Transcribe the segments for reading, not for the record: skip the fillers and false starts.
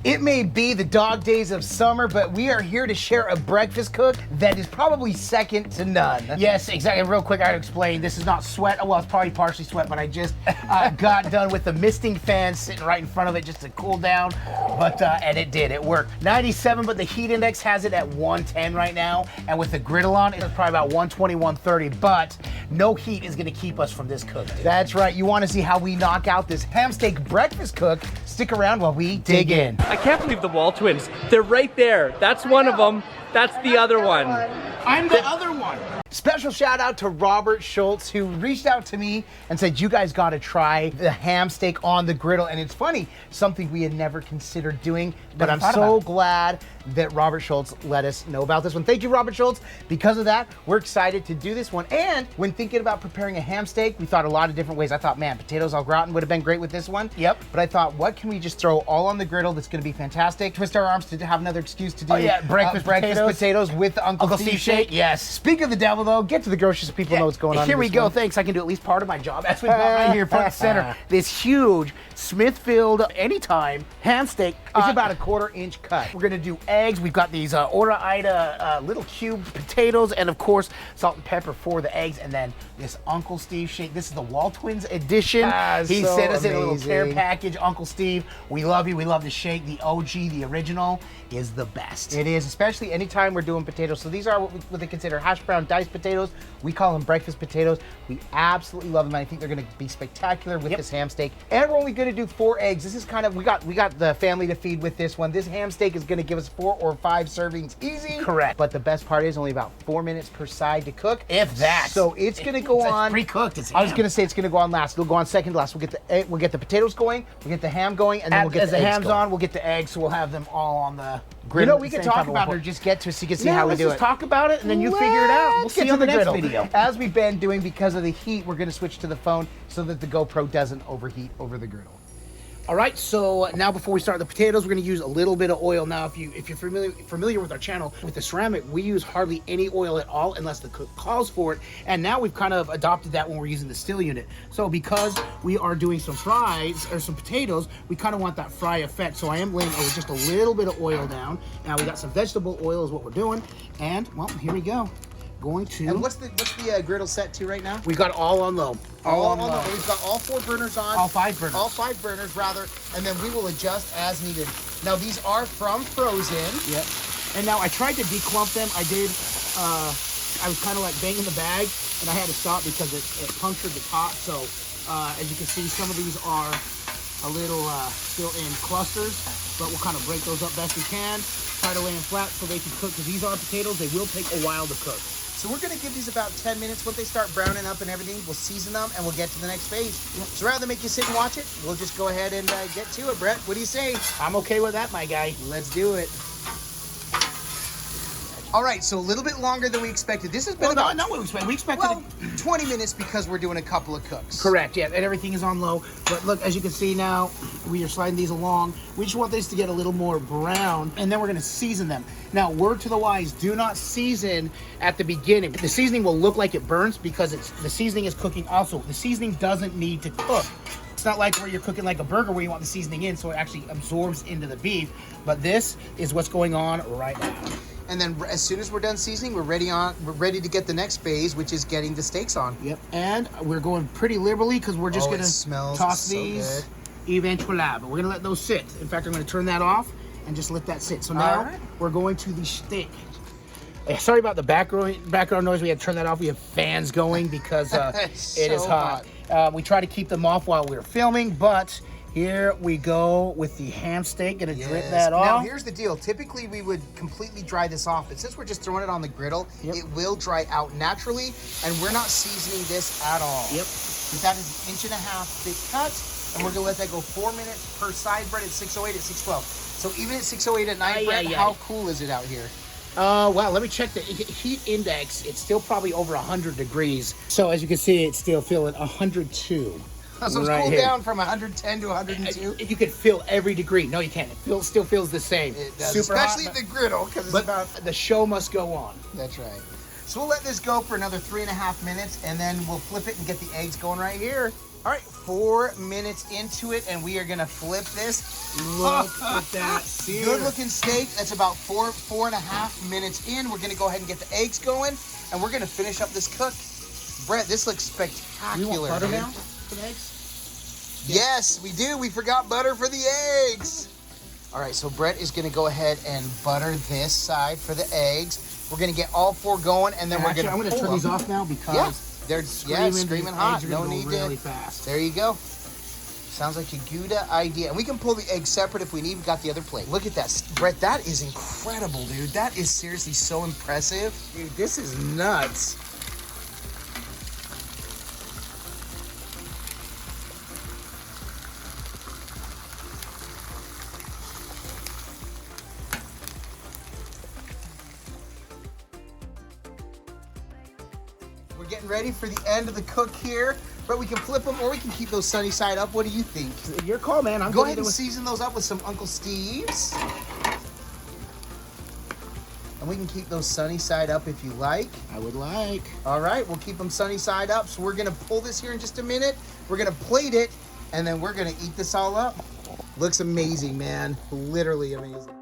It may be the dog days of summer, but we are here to share a breakfast cook that is probably second to none. Yes, exactly. Real quick, I gotta explain. This is not sweat. Oh, well, it's probably partially sweat, but I just got done with the misting fan sitting right in front of it just to cool down. But, and it did. It worked. 97, but the heat index has it at 110 right now. And with the griddle on, it's probably about 120, 130. But no heat is gonna keep us from this cook. That's right. You wanna see how we knock out this ham steak breakfast cook? Stick around while we dig in. I can't believe the WALTWINS. They're right there. That's one of them. That's the other one. I'm the other one. Special shout out to Robert Schultz, who reached out to me and said, you guys gotta try the ham steak on the griddle. And it's funny, something we had never considered doing, but I'm so glad that Robert Schultz let us know about this one. Thank you, Robert Schultz. Because of that, we're excited to do this one. And when thinking about preparing a ham steak, we thought a lot of different ways. I thought, man, potatoes au gratin would have been great with this one. Yep. But I thought, what can we just throw all on the griddle that's gonna be fantastic? Twist our arms to have another excuse to do breakfast potatoes with the Uncle Steve shake. Yes. Speak of the devil, though, get to the groceries so people know what's going on. Here we go. Thanks. I can do at least part of my job. That's what brought right here front and center. This huge Smithfield Anytime ham steak. It's about a 1/4 inch cut. We're gonna do eggs. We've got these Ora Ida little cubed potatoes, and of course salt and pepper for the eggs, and then this Uncle Steve shake. This is the WALTWINS edition. He so sent us in a little amazing. care package. Uncle Steve, we love you. We love the shake. The OG, the original, is the best. It is, especially anytime we're doing potatoes. So these are what they consider hash brown diced potatoes. We call them breakfast potatoes. We absolutely love them, and I think they're gonna be spectacular with this ham steak. And we're only gonna do 4 eggs. This is kind of, we got the family to feed with this one. This ham steak is gonna give us 4 or 5 servings easy. Correct. But the best part is only about 4 minutes per side to cook. If that. So it's gonna go on. Pre-cooked. I was gonna say it's gonna go on last. It'll go on second to last. We'll get the potatoes going. We'll get the ham going, and then we'll get as the the eggs ham's going. on, we'll get the eggs. So we'll have them all on the You know, we can talk about it or just get to it so you can see how we do it. Let's talk about it, and then you figure it out. We'll Let's see get you on to the next griddle. video. As we've been doing, because of the heat, we're gonna switch to the phone so that the GoPro doesn't overheat over the griddle. All right, so now before we start the potatoes, we're gonna use a little bit of oil. Now, if you're familiar with our channel, with the ceramic, we use hardly any oil at all unless the cook calls for it. And now we've kind of adopted that when we're using the still unit. So because we are doing some fries or some potatoes, we kind of want that fry effect. So I am laying just a little bit of oil down. Now we got some vegetable oil is what we're doing. And well, here we go. Going to. And what's the griddle set to right now? We got all on low. All on low. We've got all 4 burners on. All 5 burners. All 5 burners, rather. And then we will adjust as needed. Now, these are from frozen. Yep. And now I tried to declump them. I did. I was kind of like banging the bag, and I had to stop because it punctured the top. So as you can see, some of these are a little still in clusters, but we'll kind of break those up best we can. Try to lay them flat so they can cook, because these are potatoes. They will take a while to cook. So we're gonna give these about 10 minutes. Once they start browning up and everything, we'll season them and we'll get to the next phase. Yep. So rather than make you sit and watch it, we'll just go ahead and get to it. Brett, what do you say? I'm okay with that, my guy. Let's do it. All right, so a little bit longer than we expected. This has been about... not what we expected. We expected 20 minutes because we're doing a couple of cooks. Correct, yeah, and everything is on low. But look, as you can see now, we are sliding these along. We just want these to get a little more brown, and then we're gonna season them. Now, word to the wise, do not season at the beginning. The seasoning will look like it burns because the seasoning is cooking also. The seasoning doesn't need to cook. It's not like where you're cooking like a burger where you want the seasoning in so it actually absorbs into the beef. But this is what's going on right now. And then as soon as we're done seasoning, we're ready to get the next phase, which is getting the steaks on. Yep. And we're going pretty liberally because we're just gonna toss these eventually. But we're gonna let those sit. In fact, I'm gonna turn that off and just let that sit. So now we're going to the steak. Sorry about the background noise. We had to turn that off. We have fans going because it is hot. We try to keep them off while we're filming, but here we go with the ham steak. Gonna drip that off. Now here's the deal. Typically we would completely dry this off, but since we're just throwing it on the griddle, it will dry out naturally, and we're not seasoning this at all. Yep. That is an 1.5 inch thick cut, and we're gonna let that go 4 minutes per side, Brett, at 608 at 612. So even at 608 at night, Brett, how cool is it out here? Wow, let me check the heat index. It's still probably over 100 degrees. So as you can see, it's still feeling 102. So it's cooled down from 110 to 102. You can feel every degree. No, you can't. It still feels the same. It does, super especially hot, the griddle, because it's about... the show must go on. That's right. So we'll let this go for another 3.5 minutes, and then we'll flip it and get the eggs going right here. All right, 4 minutes into it, and we are gonna flip this. Look at that sear. Good looking steak. That's about 4.5 minutes in. We're gonna go ahead and get the eggs going, and we're gonna finish up this cook. Brett, this looks spectacular. You want butter dude. now for the eggs? Yes, we do. We forgot butter for the eggs. All right, so Brett is gonna go ahead and butter this side for the eggs. We're gonna get all 4 going, and then I'm we're gonna turn these off now because they're screaming hot. No need really to. fast. There you go. Sounds like a good idea. And we can pull the eggs separate if we need. We got the other plate. Look at that. Brett, that is incredible, dude. That is seriously so impressive. Dude, this is nuts. We're getting ready for the end of the cook here. But we can flip them or we can keep those sunny side up. What do you think? Your call, man. I'm Go good ahead and with season those up with some Uncle Steve's. And we can keep those sunny side up if you like. I would like. All right, we'll keep them sunny side up. So we're gonna pull this here in just a minute. We're gonna plate it, and then we're gonna eat this all up. Looks amazing, man. Literally amazing.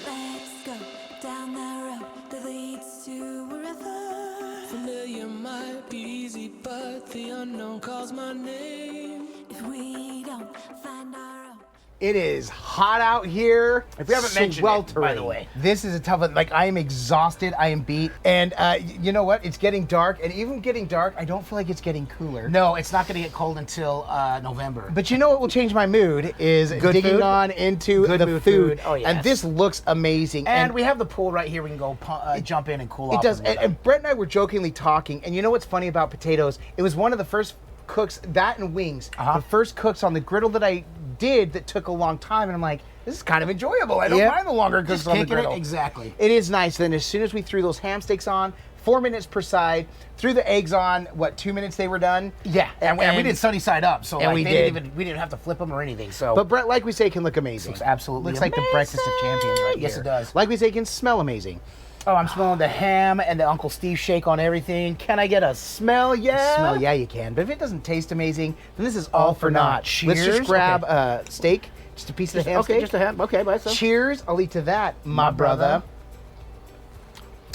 Let's go down that road that leads to wherever. Familiar might be easy, but the unknown calls my name. If we don't find our own. It is hot out here. If we haven't mentioned it, by the way. This is a tough one. Like, I am exhausted. I am beat. And you know what? It's getting dark. And even getting dark, I don't feel like it's getting cooler. No, it's not going to get cold until November. But you know what will change my mood is Good digging food? on into Good the mood food. food. Oh, yes. And this looks amazing. And we have the pool right here. We can go jump in and cool It off. does. when we're And done. Brett and I were jokingly talking. And you know what's funny about potatoes? It was one of the first cooks, that and wings, the first cooks on the griddle that I did that took a long time. And I'm like, this is kind of enjoyable. I don't Yeah. mind the longer cooks Just on the kicking griddle. it, exactly. It is nice. Then as soon as we threw those ham steaks on, 4 minutes per side, threw the eggs on, what, 2 minutes they were done? Yeah, and we did sunny side up, so and like, we we didn't have to flip them or anything. So, But Brett, like we say, can look amazing. Looks absolutely Looks like the amazing. breakfast of champions right Yes, here. it does. Like we say, can smell amazing. oh, I'm smelling the ham and the Uncle Steve shake on everything. Can I get a smell? Yeah. Smell, yeah, you can. But if it doesn't taste amazing, then this is all for naught. Let's Cheers. just grab a steak, just a piece of the ham steak. Just a ham. Okay, by itself. Cheers. I'll eat to that, my brother.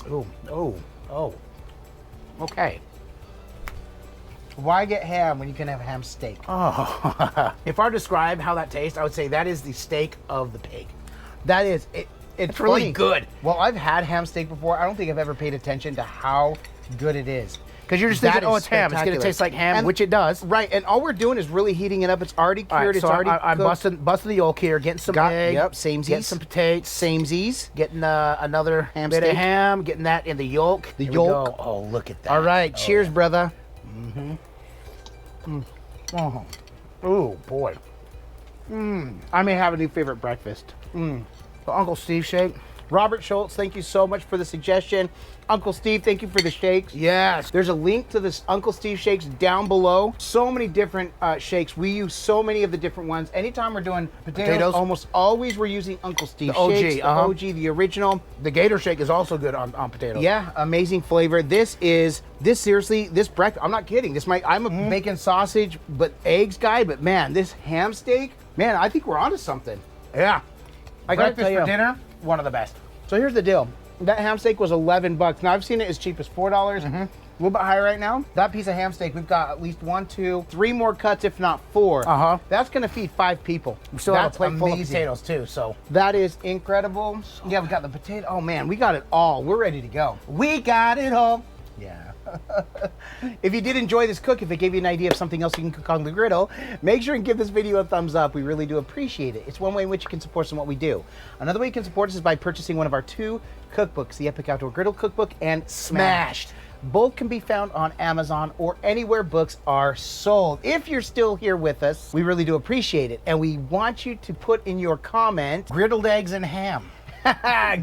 Oh. Okay. Why get ham when you can have ham steak? Oh. If I describe how that tastes, I would say that is the steak of the pig. That is it. It's really funny. good. Well, I've had ham steak before. I don't think I've ever paid attention to how good it is. Because you're just That thinking, oh, is it's ham. It's going to spectacular. taste like ham, And- which it does. Right, and all we're doing is really heating it up. It's already All cured. right, It's so already I'm cooked. busting the yolk here, getting some egg. Yep, samesies. Getting some potatoes. Samesies. Getting another Ham bit steak. of ham. Getting that in the yolk. The Here we yolk. go. Oh, look at that. All right, Oh, cheers, yeah. brother. Oh, ooh, boy. I may have a new favorite breakfast. The Uncle Steve shake. Robert Schultz, thank you so much for the suggestion. Uncle Steve, thank you for the shakes. Yes. There's a link to this Uncle Steve shakes down below. So many different shakes. We use so many of the different ones. Anytime we're doing potatoes, almost always we're using Uncle Steve The OG, shakes. The OG, the original. The Gator shake is also good on potatoes. Yeah, amazing flavor. This seriously, this breakfast, I'm not kidding. I'm a bacon sausage, but eggs guy, but man, this ham steak, man, I think we're onto something. Yeah. I gotta Breakfast tell you. for dinner, one of the best. So here's the deal. That ham steak was $11. Now I've seen it as cheap as $4. A little bit higher right now. That piece of ham steak, we've got at least 1, 2, 3 more cuts, if not 4. That's gonna feed 5 people. We still have a That's plate full of amazing. potatoes too, so. That is incredible. Yeah, we got the potato. Oh man, we got it all. We're ready to go. We got it all. Yeah. If you did enjoy this cook, if it gave you an idea of something else you can cook on the griddle, make sure and give this video a thumbs up. We really do appreciate it. It's one way in which you can support us in what we do. Another way you can support us is by purchasing one of our 2 cookbooks, the Epic Outdoor Griddle Cookbook and Smashed. Both can be found on Amazon or anywhere books are sold. If you're still here with us, we really do appreciate it. And we want you to put in your comment, Griddled eggs and ham.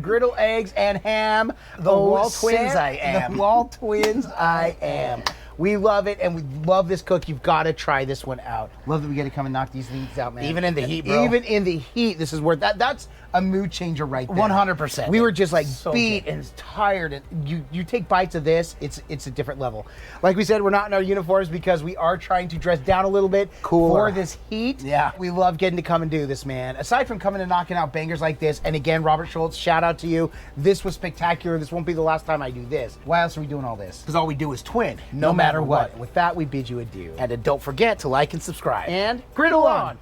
griddle eggs and ham. The Wall Twins I am. The Wall Twins I am. We love it, and we love this cook. You've got to try this one out. Love that we get to come and knock these things out, man. Even in the heat, bro. Even in the heat, this is worth that. That's a mood changer right there. 100%. We were just like So beat good. and tired, and you take bites of this, it's a different level. Like we said, we're not in our uniforms because we are trying to dress down a little bit Cooler. for this heat. Yeah. We love getting to come and do this, man. Aside from coming and knocking out bangers like this, and again, Robert Schultz, shout out to you. This was spectacular. This won't be the last time I do this. Why else are we doing all this? Because all we do is twin, No matter what. With that, we bid you adieu. And don't forget to like and subscribe. And griddle on!